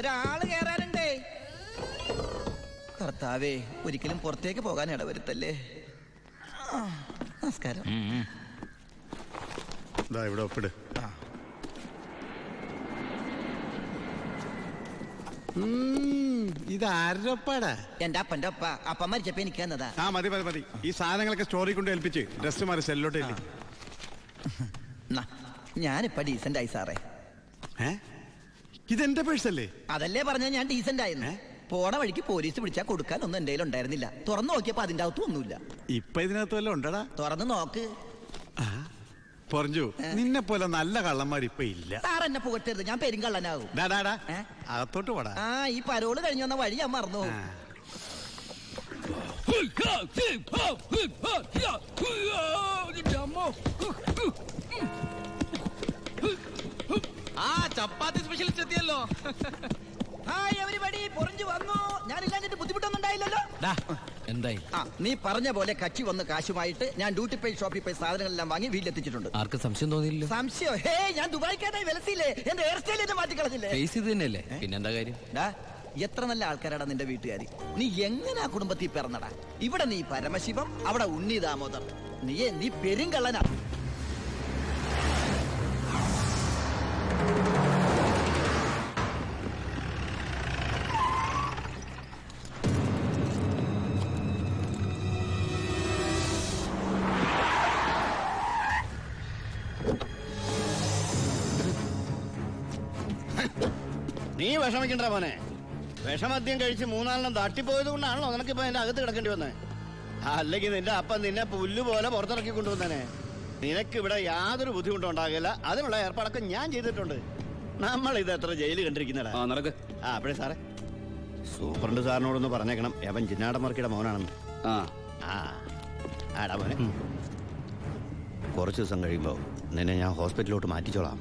ഒരാള് കേറാനുണ്ടേ. കർത്താവേ, ഒരിക്കലും പുറത്തേക്ക് പോകാൻ ഇടവരുത്തല്ലേ. നമസ്കാരം. ഇവിടെ ഒപ്പിട്. ഇത് ആരുടെ ഒപ്പാടാ? എന്റെ അപ്പന്റെ ഒപ്പ. അപ്പം മരിച്ചപ്പോ എനിക്ക് തന്നതാ. മതി മതി മതി. ഈ സാധനങ്ങളൊക്കെ സ്റ്റോറി കൊണ്ട് ഏൽപ്പിച്ച് ഡ്രസ് മാറി സെല്ലോട്ട്. ഞാനിപ്പ ഡീസന്റ് ആയി സാറേ. ഇതെന്റെ പേഴ്സല്ലേ? അതല്ലേ പറഞ്ഞ ഞാൻ ഡീസന്റ് ആയിരുന്നു. പോണ വഴിക്ക് പോലീസ് പിടിച്ചാൽ കൊടുക്കാൻ ഒന്നും എന്റെ ഉണ്ടായിരുന്നില്ല. തുറന്നു നോക്കിയപ്പോ അതിന്റെ അകത്തും ഒന്നുമില്ല. ഇപ്പൊ ഇതിനകത്ത് വല്ലതും ഉണ്ടടാ? തുറന്നു നോക്ക്. പറഞ്ഞു, നിന്നെ പോലെ നല്ല കള്ളന്മാർ ഇപ്പൊ ഇല്ല. സാർ എന്നെ പുകട്ടരുത്, ഞാൻ പെരുങ്കള്ളനാകും. അകത്തോട്ട് പോടാ. ഈ പരോള് കഴിഞ്ഞു വന്ന വഴി ഞാൻ മറന്നു. ചപ്പാത്തി സ്പെഷ്യലിസ്റ്റ് എത്തിയല്ലോ. ബുദ്ധിമുട്ടൊന്നുണ്ടായില്ലല്ലോ. എന്തായി? നീ പറഞ്ഞ പോലെ കച്ചി വന്ന് കാശുമായിട്ട് ഞാൻ ഡ്യൂട്ടി പെയ്ഡ് ഷോപ്പിൽ പോയി സാധനങ്ങളെല്ലാം വാങ്ങി വീട്ടിലെത്തിച്ചിട്ടുണ്ട്. ആർക്ക് സംശയം തോന്നിയില്ല? സംശയം? ഞാൻ ദുബായിക്കാരായി വിലസില്ലേ? എന്റെ ഹെയർ സ്റ്റൈൽ എന്നെ മാറ്റിക്കളഞ്ഞില്ലേ? ഫേസ് ഇത് തന്നെയല്ലേ, പിന്നെന്താ കാര്യം? എത്ര നല്ല ആൾക്കാരാടാ നിന്റെ വീട്ടുകാരി. നീ എങ്ങനെ ആ കുടുംബത്തിൽ പിറന്നടാ? ഇവിടെ നീ പരമശിവം, അവിടെ ഉണ്ണി ദാമോദർ. നീ പെരുങ്കള്ളനാ. നീ വിഷമിക്കണ്ട മോനെ. വിഷമദ്യം കഴിച്ച് മൂന്നാലെണ്ണം തട്ടിപ്പോയത് കൊണ്ടാണല്ലോ നിനക്കിപ്പോ എന്റെ അകത്ത് കിടക്കേണ്ടി വന്നേ. അല്ലെങ്കിൽ നിന്റെ അപ്പൻ നിന്നെ പുല്ലുപോലെ പുറത്തിറക്കി കൊണ്ടുവന്നേനെ. നിനക്ക് ഇവിടെ യാതൊരു ബുദ്ധിമുട്ടും ഉണ്ടാകില്ല. അതിനുള്ള ഏർപ്പാടൊക്കെ ഞാൻ ചെയ്തിട്ടുണ്ട്. നമ്മൾ ഇത് എത്ര ജയില് കണ്ടിരിക്കുന്നടാ. അപ്പഴേ സാറേ, സൂപ്രണ്ട് സാറിനോടൊന്ന് പറഞ്ഞേക്കണം, അവൻ ജിന്നാടമർക്കിയുടെ മോനാണെന്ന്. ആടാ മോനെ, കുറച്ച് ദിവസം കഴിയുമ്പോ നിന്നെ ഞാൻ ഹോസ്പിറ്റലിലോട്ട് മാറ്റിച്ചോളാം.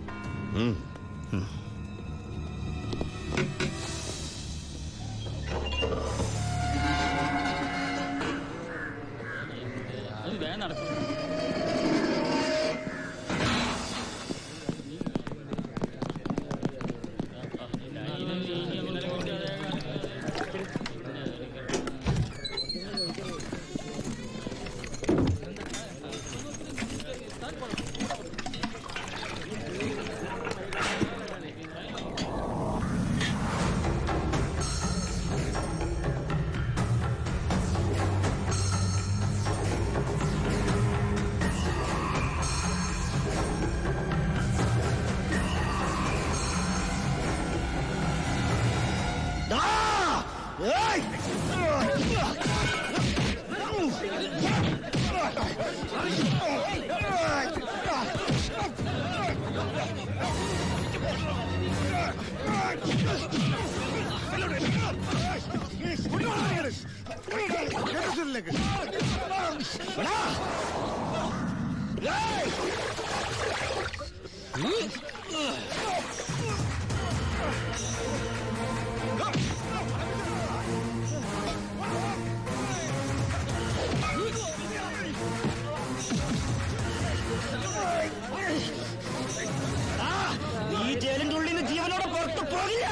ഈ ജയിലിന്റെ ഉള്ളിൽ നിന്ന് ജീവനോടെ പുറത്തു പോകില്ല.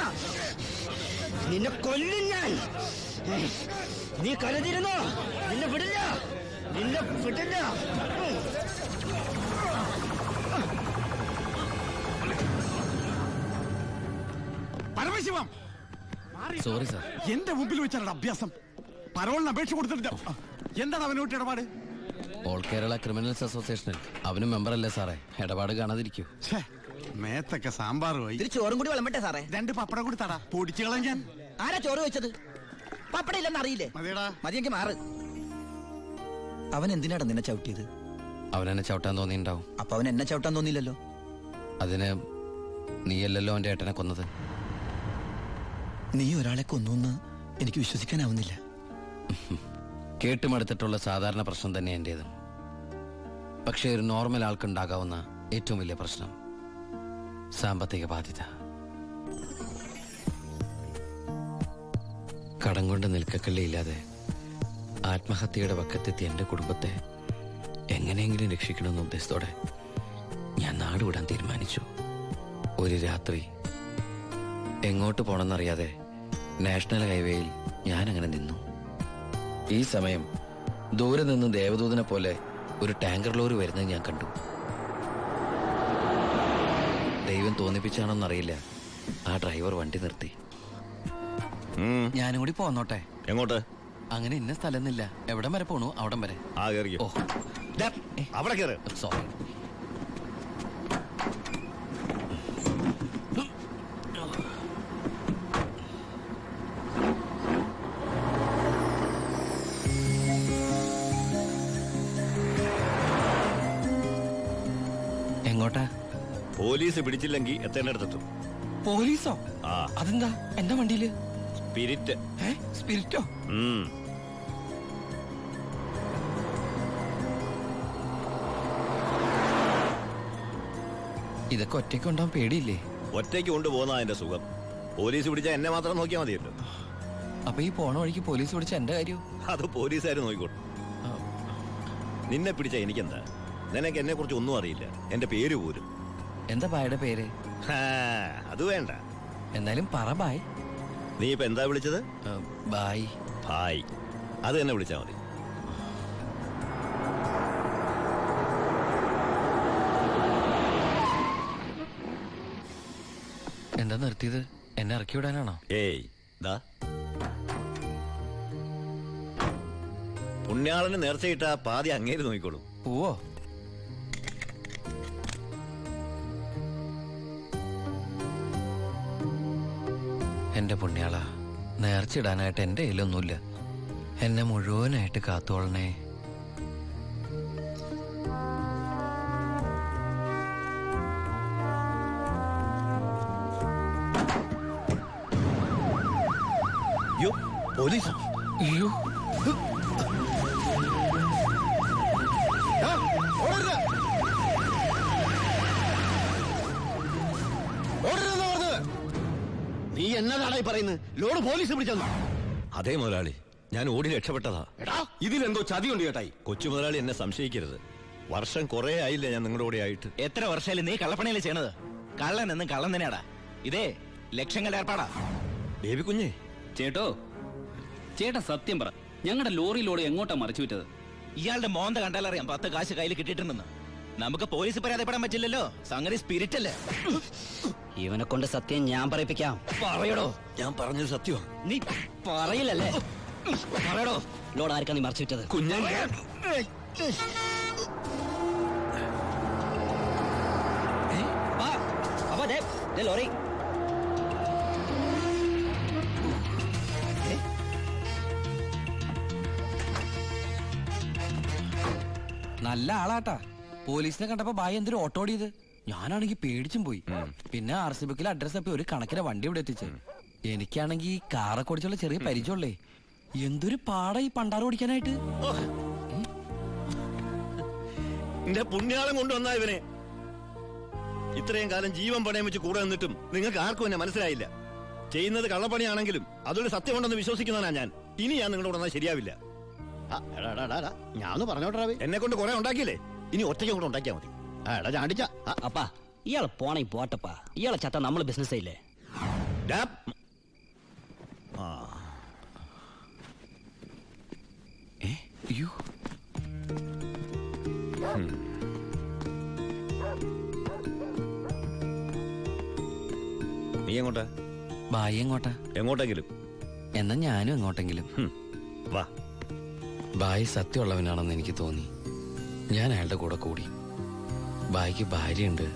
നിന്നെ കൊല്ലും ഞാൻ. നീ കരുതിരുന്നോ? നിന്നെ വിടില്ല, നിന്നെ വിടില്ല. Paramasivam, sorry sir. എന്റെ മുമ്പിൽ വെച്ചാണ് അഭ്യാസം. പരോളിന് അപേക്ഷ കൊടുത്തിട്ടില്ല. എന്താണ് അവനോട്ട് ഇടപാട്? ഓൾ കേരള ക്രിമിനൽസ് അസോസിയേഷനിൽ അവനും മെമ്പറല്ലേ സാറേ. ഇടപാട് കാണാതിരിക്കൂ. മേത്തൊക്കെ സാമ്പാർ പോയി. ചോറും കൂടി വിളമ്പട്ടെ സാറേ? 2 പപ്പടം കൂടി തടാ, പൊടിച്ചു കളഞ്ഞാൻ. ആരാ ചോറ് വെച്ചത്? പപ്പടം ഇല്ലെന്ന് അറിയില്ലേ? മതിയെങ്കിൽ മാറ്. അവൻ എന്തിനാണ് നിന്നെ ചവിട്ടിയത്? അവനെന്നെ ചവിട്ടാൻ തോന്നിണ്ടാവും. അപ്പൊ അവൻ എന്നെ ചവിട്ടാൻ തോന്നിയില്ലല്ലോ. അതിന് നീയല്ലല്ലോ അവന്റെ ഏട്ടനെ കൊന്നത്. നീ ഒരാളെ കൊന്നു എനിക്ക് വിശ്വസിക്കാനാവുന്നില്ല. കേട്ടുമടുത്തിട്ടുള്ള സാധാരണ പ്രശ്നം തന്നെ എന്റേതും. പക്ഷേ ഒരു നോർമൽ ആൾക്കുണ്ടാകാവുന്ന ഏറ്റവും വലിയ പ്രശ്നം സാമ്പത്തിക ബാധ്യത. കടം കൊണ്ട് നിൽക്കക്കള്ളിയില്ലാതെ ആത്മഹത്യയുടെ വക്കത്തെത്തി എൻ്റെ കുടുംബത്തെ എങ്ങനെയെങ്കിലും രക്ഷിക്കണമെന്ന ഉദ്ദേശത്തോടെ ഞാൻ നാടുവിടാൻ തീരുമാനിച്ചു. ഒരു രാത്രി എങ്ങോട്ട് പോണെന്നറിയാതെ നാഷണൽ ഹൈവേയിൽ ഞാൻ അങ്ങനെ നിന്നു. ഈ സമയം ദൂരെ നിന്ന് ദേവദൂതനെ പോലെ ഒരു ടാങ്കർ ലോറി വരുന്നത് ഞാൻ കണ്ടു. ദൈവം തോന്നിപ്പിച്ചാണോന്നറിയില്ല, ആ ഡ്രൈവർ വണ്ടി നിർത്തി. ഞാനും കൂടി പോന്നോട്ടെ? എങ്ങോട്ട്? അങ്ങനെ ഇന്ന സ്ഥലമൊന്നുമില്ല, എവിടം വരെ പോണു അവിടം വരെ. ആ കേറിക്കോ. അവിടെ കേറ്. സോറി. എങ്ങോട്ടാ? പോലീസ് പിടിച്ചില്ലെങ്കിൽ എത്തേണ്ടടുത്തെത്തും. പോലീസോ? ആ, അതെന്താ എന്റെ വണ്ടിയില്? സ്പിരിറ്റ്. സ്പിരിറ്റോ? ഇതൊക്കെ ഒറ്റയ്ക്ക് ഉണ്ടാവാൻ പേടിയില്ലേ? ഒറ്റയ്ക്ക് കൊണ്ടുപോകുന്ന അതിന്റെ സുഖം. പോലീസ് പിടിച്ചാൽ എന്നെ മാത്രം നോക്കിയാൽ മതിയല്ലോ. അപ്പൊ ഈ പോണ വഴിക്ക് പോലീസ് പിടിച്ച എന്റെ കാര്യം? അത് പോലീസുകാർ നോക്കിക്കോട്ടെ. നിന്നെ പിടിച്ച എനിക്കെന്താ? നിനക്ക് എന്നെ കുറിച്ച് ഒന്നും അറിയില്ല, എന്റെ പേര് പോലും. എന്താ ബായുടെ പേര്? അത് വേണ്ട. എന്നാലും പറ ബായ്. നീ ഇപ്പൊ എന്താ വിളിച്ചത്? ബായ്. ഭായ്, അത് തന്നെ വിളിച്ചാ മതി. എന്താ നിർത്തിയത്? എന്നെ ഇറക്കി വിടാനാണോ? ഏയ്, ദാ പുണ്യാളന് നേർച്ചയിട്ട പാതി അങ്ങേര് നോക്കിക്കോളൂ. പോവോ? എന്റെ പുണ്യാള, നേർച്ചിടാനായിട്ട് എന്റെ കയ്യിലൊന്നുമില്ല. എന്നെ മുഴുവനായിട്ട് കാത്തോളണേ. യ്യോ, പോലീസ്! അയ്യോ, നീ എന്നതാടാ ഈ പറയുന്നത്? ലോഡ് പോലീസ് പിടിച്ചെന്നു. അതേ മുതലാളി, ഞാൻ ഓടി രക്ഷപ്പെട്ടതാ. ഇതിലെന്തോ ചതിയുണ്ട് ചേട്ടായി. കൊച്ചു മുതലാളി എന്നെ സംശയിക്കരുത്. വർഷം കുറെ ആയില്ലേ ഞാൻ നിങ്ങളുടെ കൂടെ ആയിട്ട്. എത്ര വർഷമായാലും നീ കള്ളപ്പണിയല്ലേ ചെയ്യണത്? കള്ളൻ എന്നും കള്ളൻ തന്നെയാടാ. ഇതേ ലക്ഷങ്ങളുടെ ഏർപ്പാടാ. ബേബി കുഞ്ഞേ, ചേട്ടോ, ചേട്ടാ സത്യം പറ, ഞങ്ങളുടെ ലോറിയിലോട് എങ്ങോട്ടാ മറിച്ചു വിറ്റത്? ഇയാളുടെ മോന്ത കണ്ടാലറിയാം 10 കാശ് കയ്യിൽ കിട്ടിയിട്ടുണ്ടെന്ന്. നമുക്ക് പോലീസ് പരാതിപ്പെടാൻ പറ്റില്ലല്ലോ, സംഗതി സ്പിരിറ്റ് അല്ലേ. ഇവനെ കൊണ്ട് സത്യം ഞാൻ പറയിപ്പിക്കാം. പറയടോ. ഞാൻ പറഞ്ഞത് സത്യമാണ്. നീ പറയില്ലല്ലേ? പറയടോ. ലോഡ് ആർക്കാ നീ മറിച്ചു വിറ്റത്? കുഞ്ഞേ, ലോറി നല്ല ആളാട്ടാ. പോലീസിനെ കണ്ടപ്പോ ബായ് എന്തൊരു ഓട്ടോ ഓടിയത്. ഞാനാണെങ്കി പേടിച്ചും പോയി. പിന്നെ RC ബുക്കിലെ അഡ്രസ് തപ്പി ഒരു കണക്കിന് വണ്ടി ഇവിടെ എത്തിച്ച്. എനിക്കാണെങ്കി കാറൊക്കെ ഓടിച്ചുള്ള ചെറിയ പരിചയമുള്ളേ. എന്തൊരു പാടാ ഈ പണ്ടാറ് ഓടിക്കാനായിട്ട്. എന്റെ പുണ്യാളം കൊണ്ടുവന്നാ ഇവനെ. ഇത്രയും കാലം ജീവൻ പണയം വെച്ച് കൂടെ നിന്നിട്ടും നിങ്ങൾക്ക് ആർക്കും എന്നെ മനസ്സിലായില്ല. ചെയ്യുന്നത് കള്ളപ്പണിയാണെങ്കിലും അതൊരു സത്യമുണ്ടെന്ന് വിശ്വസിക്കുന്നവനാ ഞാൻ. ഇനി ഞാൻ നിങ്ങളുടെ കൂടെ ശരിയാവില്ല. ഞാൻ പറഞ്ഞോട്ടെ, എന്നെ കൊണ്ട് കുറെ ഉണ്ടാക്കിയില്ലേ, ഇനി ഒറ്റയ്ക്ക് കൂടെ ഉണ്ടാക്കിയാ മതി. എടാ ചാണ്ടിച്ച. അപ്പാ, ഇയാളെ പോണേ പോട്ടപ്പാ. ഇയാളെ ചത്ത നമ്മള് ബിസിനസ് ഇല്ലേ? അയ്യോ, നീ എങ്ങോട്ടാ? ബായ് എങ്ങോട്ടാ? എങ്ങോട്ടെങ്കിലും. എന്നാ ഞാനും എങ്ങോട്ടെങ്കിലും. വാ. ബായ് സത്യമുള്ളവനാണെന്ന് എനിക്ക് തോന്നി. ഞാൻ അയാളുടെ കൂടെ കൂടി. ബായിക്ക് ഭാര്യയുണ്ട്,